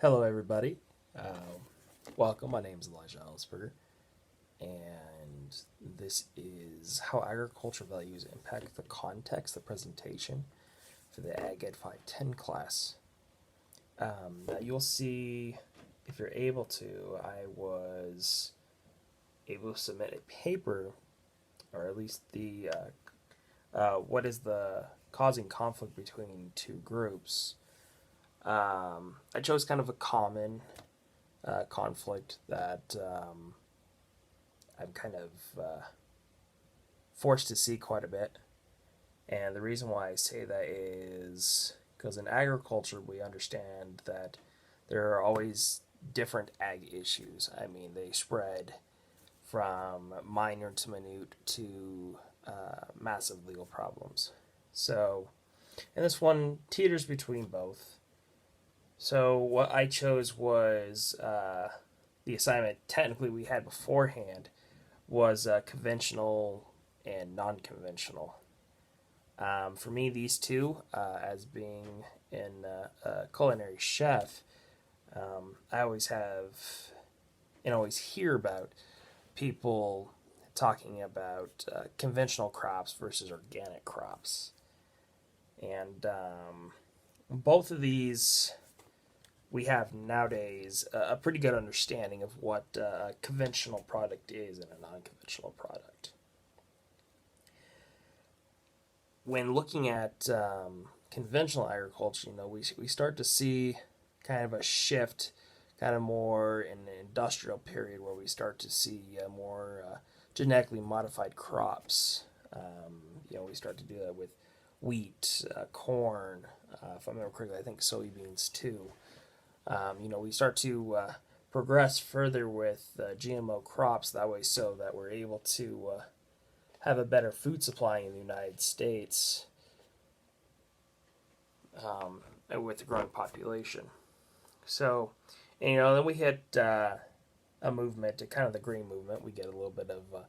Hello, everybody. Welcome. My name is Elijah Ellisberger, and this is how agriculture values impact the context, the presentation for the Ag Ed 510 class. Now you'll see, if you're able to, I was able to submit a paper, or at least the what is the causing conflict between two groups. I chose kind of a common conflict that I'm kind of forced to see quite a bit. And the reason why I say that is because in agriculture, we understand that there are always different ag issues. I mean, they spread from minor to minute to massive legal problems. So, and this one teeters between both. So what I chose was the assignment technically we had beforehand was conventional and non-conventional. For me, these two, as being a culinary chef, I always have and always hear about people talking about conventional crops versus organic crops. And both of these we have nowadays a pretty good understanding of what a conventional product is and a non-conventional product. When looking at conventional agriculture, we start to see kind of a shift, kind of more in the industrial period where we start to see more genetically modified crops. We start to do that with wheat, corn, if I remember correctly, I think soybeans too. We start to progress further with GMO crops that way so that we're able to have a better food supply in the United States with the growing population. So, then we hit a movement, kind of the green movement. We get a little bit of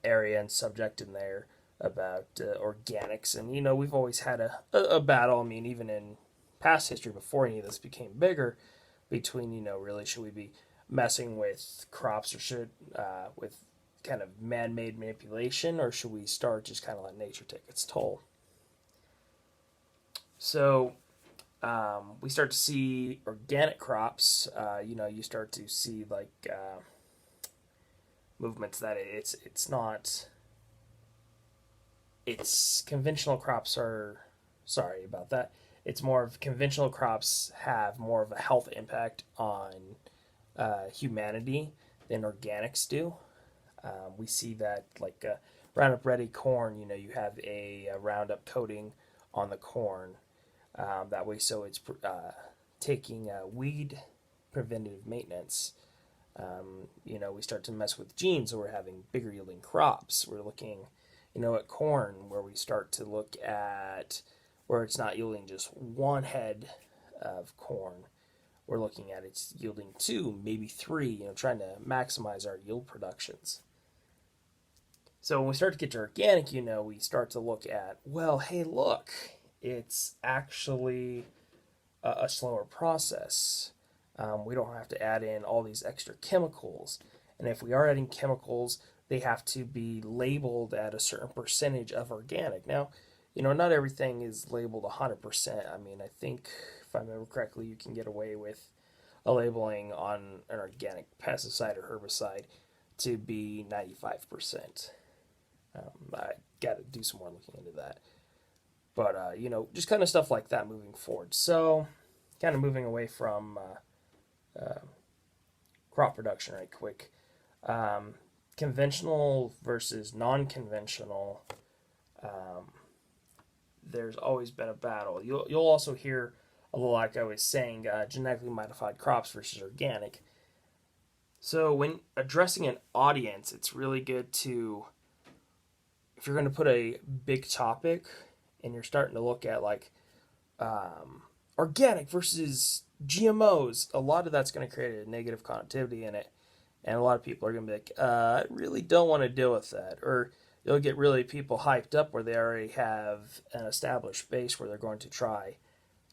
area and subject in there about organics. And, we've always had a battle. I mean, even in past history before any of this became bigger between, really should we be messing with crops or should with kind of man-made manipulation, or should we start just kind of let nature take its toll? So we start to see organic crops. You start to see like movements that it's conventional crops are sorry about that. It's more of conventional crops have more of a health impact on humanity than organics do. We see that like Roundup Ready corn, you have a Roundup coating on the corn. That way, so it's taking weed preventative maintenance. We start to mess with genes, so we're having bigger yielding crops. We're looking, at corn, where we start to look at where it's not yielding just one head of corn. We're looking at it's yielding two, maybe three, trying to maximize our yield productions. So when we start to get to organic, we start to look at, well, hey, look, it's actually a slower process. We don't have to add in all these extra chemicals. And if we are adding chemicals, they have to be labeled at a certain percentage of organic. Now, not everything is labeled 100%. I mean, I think, if I remember correctly, you can get away with a labeling on an organic pesticide or herbicide to be 95%. I got to do some more looking into that. But, just kind of stuff like that moving forward. So, kind of moving away from crop production right quick. Conventional versus non-conventional, there's always been a battle. You'll also hear a little, like I was saying, genetically modified crops versus organic. So when addressing an audience, it's really good to, if you're going to put a big topic and you're starting to look at like organic versus GMOs, a lot of that's going to create a negative connotation in it. And a lot of people are going to be like, I really don't want to deal with that. Or you'll get really people hyped up where they already have an established base where they're going to try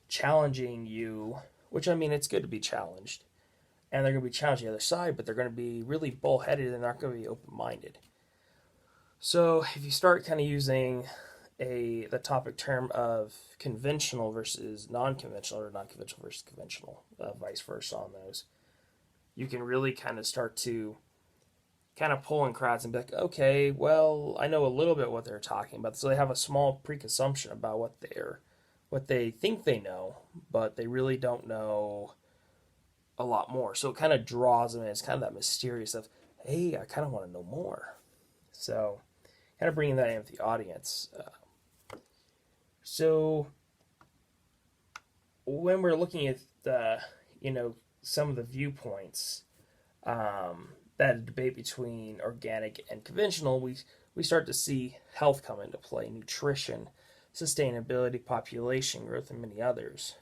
challenging you which I mean, it's good to be challenged. And they're going to be challenging the other side, but they're going to be really bullheaded and not going to be open minded. So if you start kind of using the topic term of conventional versus non-conventional, or non-conventional versus conventional, vice versa on those, you can really kind of start to kind of pull in crowds and be like, okay, well, I know a little bit what they're talking about. So they have a small preconception about what they think they know, but they really don't know a lot more. So it kind of draws them in. It's kind of that mysterious of, hey, I kind of want to know more. So kind of bringing that in with the audience. So when we're looking at some of the viewpoints, that debate between organic and conventional, we start to see health come into play, nutrition, sustainability, population growth, and many others.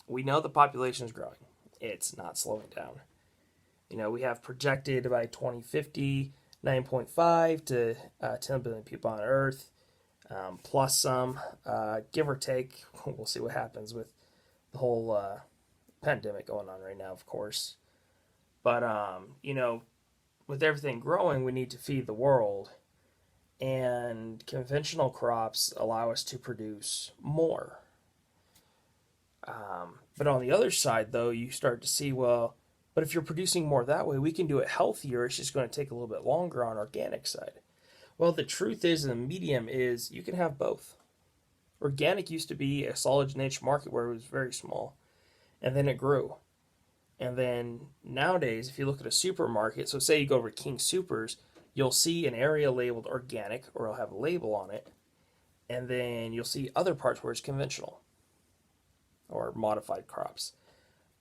We know the population is growing. It's not slowing down. We have projected by 2050, 9.5 to 10 billion people on Earth, plus some, give or take. We'll see what happens with the whole pandemic going on right now, of course. But, with everything growing, we need to feed the world. And conventional crops allow us to produce more. But on the other side, though, you start to see, well, but if you're producing more that way, we can do it healthier. It's just going to take a little bit longer on organic side. Well, the truth is, the medium is you can have both. Organic used to be a solid niche market where it was very small, and then it grew. And then nowadays, if you look at a supermarket, so say you go over to King Supers, you'll see an area labeled organic, or it'll have a label on it, and then you'll see other parts where it's conventional or modified crops.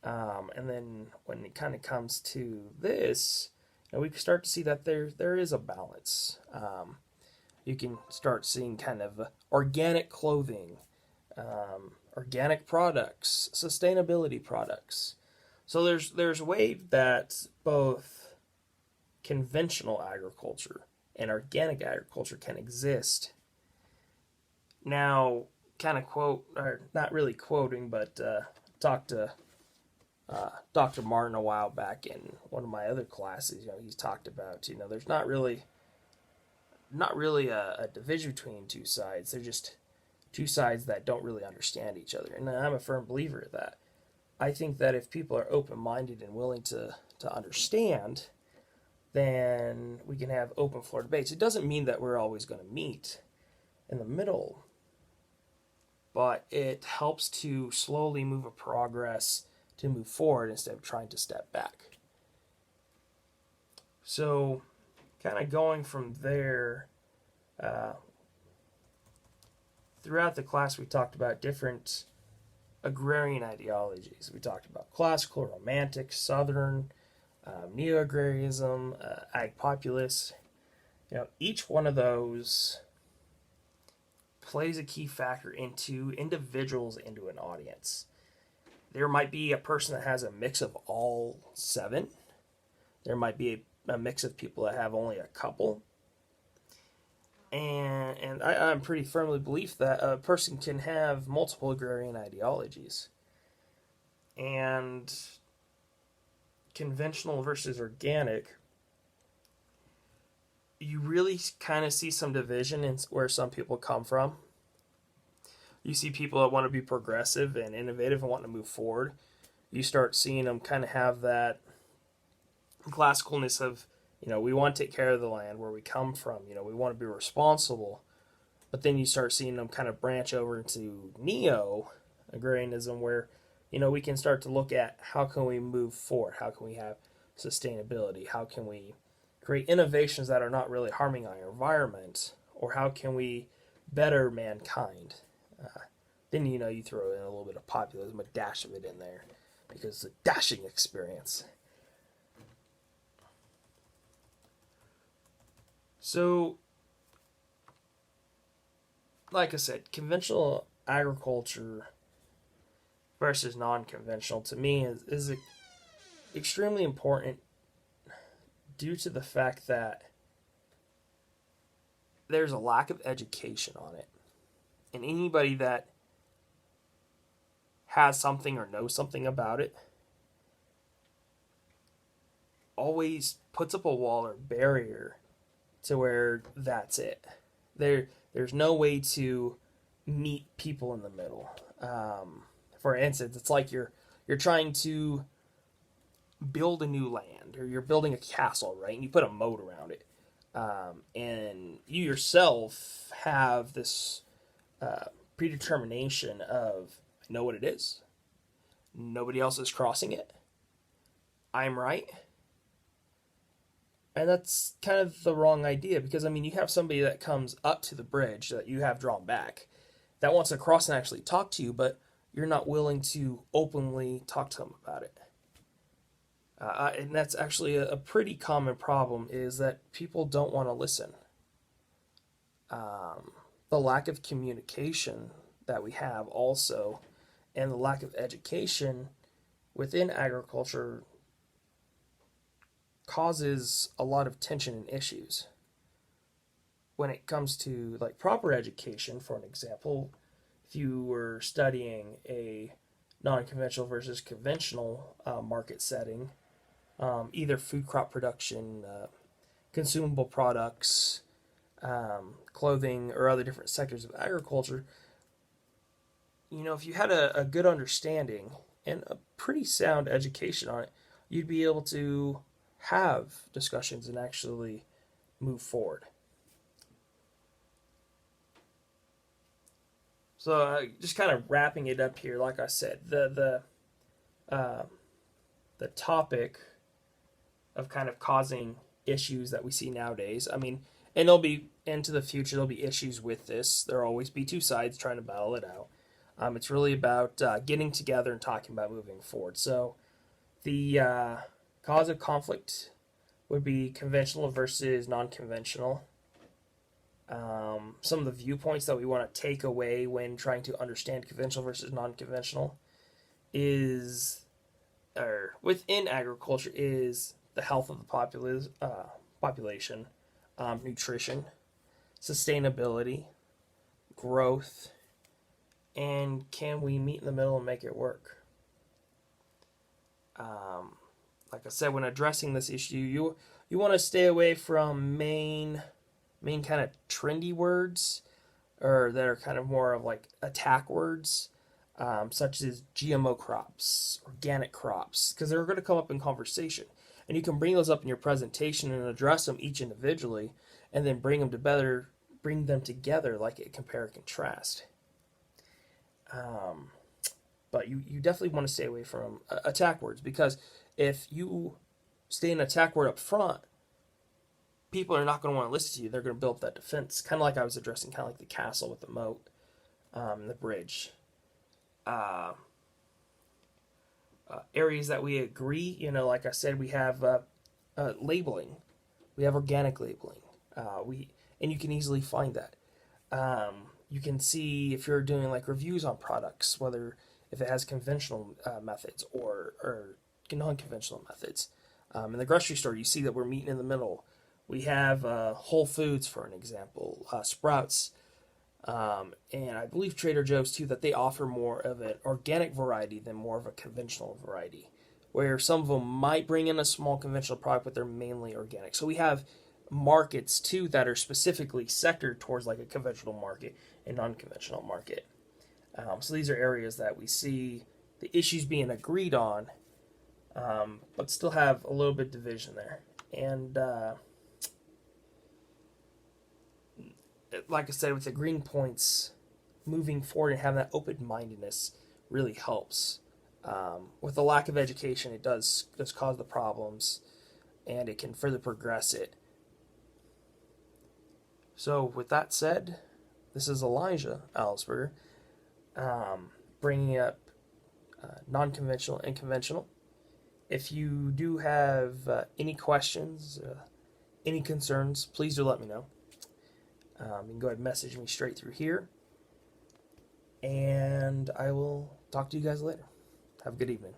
And then when it kind of comes to this, we can start to see that there is a balance. You can start seeing kind of organic clothing, organic products, sustainability products. So there's a way that both conventional agriculture and organic agriculture can exist. Now, kind of quote, or not really quoting, but talked to Dr. Martin a while back in one of my other classes. He's talked about, there's not really a division between two sides. They're just two sides that don't really understand each other. And I'm a firm believer of that. I think that if people are open-minded and willing to understand, then we can have open floor debates. It doesn't mean that we're always going to meet in the middle, but it helps to slowly move a progress to move forward instead of trying to step back. So, kind of going from there, throughout the class we talked about different agrarian ideologies. We talked about classical, romantic, southern, neo-agrarianism, ag populist. Each one of those plays a key factor into individuals, into an audience. There might be a person that has a mix of all 7. There might be a mix of people that have only a couple. And I'm pretty firmly believe that a person can have multiple agrarian ideologies. And conventional versus organic, you really kind of see some division in where some people come from. You see people that want to be progressive and innovative and want to move forward. You start seeing them kind of have that classicalness of, we want to take care of the land where we come from. We want to be responsible. But then you start seeing them kind of branch over into neo-agrarianism where, we can start to look at how can we move forward? How can we have sustainability? How can we create innovations that are not really harming our environment? Or how can we better mankind? Then, you throw in a little bit of populism, a dash of it in there, because it's a dashing experience. So, like I said, conventional agriculture versus non-conventional to me is extremely important due to the fact that there's a lack of education on it. And anybody that has something or knows something about it always puts up a wall or barrier to where that's it. There's no way to meet people in the middle. For instance, it's like you're trying to build a new land, or you're building a castle, right? And you put a moat around it, and you yourself have this predetermination of, I know what it is. Nobody else is crossing it. I'm right. And that's kind of the wrong idea, because I mean, you have somebody that comes up to the bridge that you have drawn back that wants to cross and actually talk to you, but you're not willing to openly talk to them about it. And that's actually a pretty common problem, is that people don't want to listen. The lack of communication that we have also, and the lack of education within agriculture, causes a lot of tension and issues. When it comes to like proper education, for an example, if you were studying a non-conventional versus conventional market setting, either food crop production, consumable products, clothing, or other different sectors of agriculture, if you had a good understanding and a pretty sound education on it, you'd be able to have discussions and actually move forward. So just kind of wrapping it up here, like I said, the topic of kind of causing issues that we see nowadays. I mean, and there'll be into the future, there'll be issues with this. There'll always be two sides trying to battle it out. It's really about getting together and talking about moving forward. So the cause of conflict would be conventional versus non-conventional. Some of the viewpoints that we want to take away when trying to understand conventional versus non-conventional is, or within agriculture, is the health of the population, nutrition, sustainability, growth, and can we meet in the middle and make it work? Like I said, when addressing this issue, you want to stay away from main kind of trendy words, or that are kind of more of like attack words, such as GMO crops, organic crops, because they're going to come up in conversation. And you can bring those up in your presentation and address them each individually, and then bring them together like a compare and contrast. But you definitely want to stay away from attack words, because if you stay in attack word up front, people are not going to want to listen to you. They're going to build up that defense, kind of like I was addressing, kind of like the castle with the moat, the bridge. Areas that we agree, like I said, we have labeling. We have organic labeling. And you can easily find that. You can see if you're doing like reviews on products, if it has conventional methods or non-conventional methods. In the grocery store, you see that we're meeting in the middle. We have Whole Foods, for an example, Sprouts, and I believe Trader Joe's too, that they offer more of an organic variety than more of a conventional variety, where some of them might bring in a small conventional product, but they're mainly organic. So we have markets too that are specifically sectored towards like a conventional market and non-conventional market. So these are areas that we see the issues being agreed on, but still have a little bit of division there. And like I said, with the green points, moving forward and having that open-mindedness really helps. With the lack of education, it does cause the problems, and it can further progress it. So with that said, this is Elijah Alsberger, bringing up non-conventional and conventional. If you do have any questions, any concerns, please do let me know. You can go ahead and message me straight through here, and I will talk to you guys later. Have a good evening.